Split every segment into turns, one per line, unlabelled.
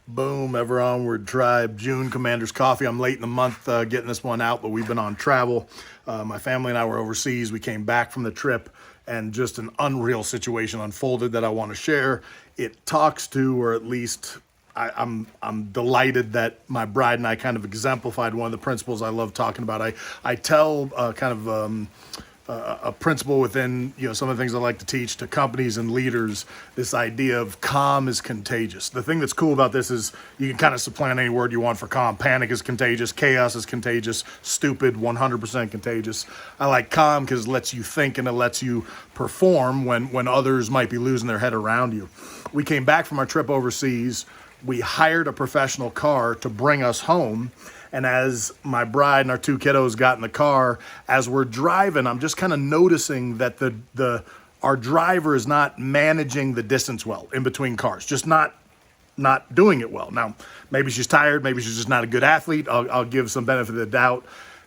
Boom, ever onward tribe, June Commander's Coffee. I'm late in the month getting this one out, but we've been on travel. My family and I were overseas. We came back from the trip and just an unreal situation unfolded that I want to share. It talks to, or at least I'm delighted that my bride and I kind of exemplified one of the principles I love talking about. I tell a principle within, some of the things I like to teach to companies and leaders, this idea of calm is contagious. The thing that's cool about this is you can kind of supplant any word you want for calm. Panic is contagious, chaos is contagious, stupid, 100% contagious. I like calm because it lets you think and it lets you perform when others might be losing their head around you. We came back from our trip overseas. We hired a professional car to bring us home. And as my bride and our two kiddos got in the car, as we're driving, I'm just kind of noticing that our driver is not managing the distance well in between cars, just not doing it well. Now, maybe she's tired, maybe she's just not a good athlete. I'll give some benefit of the doubt.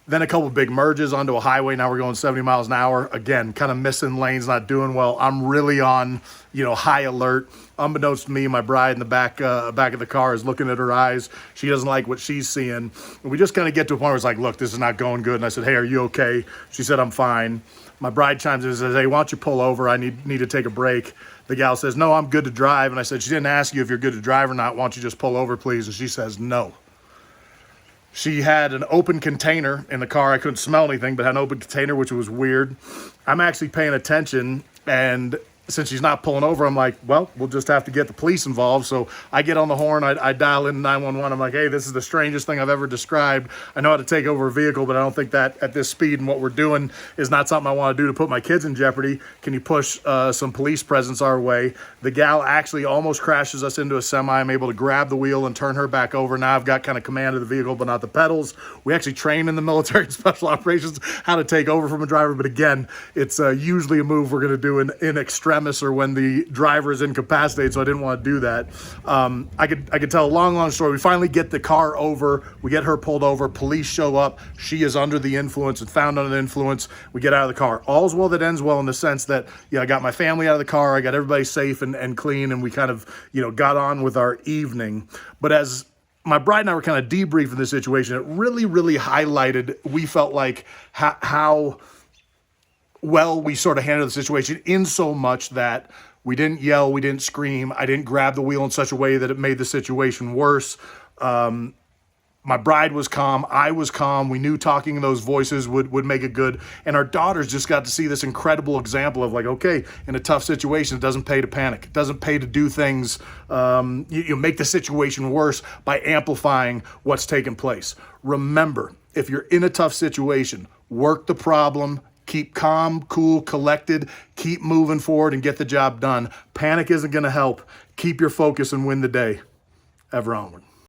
Then a couple of big merges onto a highway. Now we're going 70 miles an hour. Again, kind of missing lanes, not doing well. I'm really on, high alert. Unbeknownst to me, my bride in the back of the car is looking at her eyes. She doesn't like what she's seeing. And we just kind of get to a point where it's like, look, this is not going good. And I said, hey, are you okay? She said, I'm fine. My bride chimes in and says, hey, why don't you pull over? I need to take a break. The gal says, no, I'm good to drive. And I said, she didn't ask you if you're good to drive or not. Why don't you just pull over, please? And she says, no. She had an open container in the car. I couldn't smell anything, but had an open container, which was weird. I'm actually paying attention, and since she's not pulling over, I'm like, well, we'll just have to get the police involved. So I get on the horn, I dial in 911. I'm like, hey, this is the strangest thing I've ever described. I know how to take over a vehicle, but I don't think that at this speed and what we're doing is not something I want to do to put my kids in jeopardy. Can you push some police presence our way? The gal actually almost crashes us into a semi. I'm able to grab the wheel and turn her back over. Now I've got kind of command of the vehicle, but not the pedals. We actually train in the military and special operations how to take over from a driver. But again, it's usually a move we're going to do in extremis or when the driver is incapacitated, so I didn't want to do that. I could tell a long story. We finally get the car over. We get her pulled over. Police show up. She is under the influence and found under the influence. We get out of the car. All's well that ends well in the sense that, I got my family out of the car. I got everybody safe and clean, and we kind of, got on with our evening. But as my bride and I were kind of debriefing the situation, it really, really highlighted, we felt like how well we sort of handled the situation, in so much that we didn't yell, we didn't scream. I didn't grab the wheel in such a way that it made the situation worse. My bride was calm. I was calm. We knew talking in those voices would make it good. And our daughters just got to see this incredible example of like, okay, in a tough situation, it doesn't pay to panic. It doesn't pay to do things, you make the situation worse by amplifying what's taking place. Remember, if you're in a tough situation, work the problem. Keep calm, cool, collected, keep moving forward and get the job done. Panic isn't going to help. Keep your focus and win the day. Ever onward.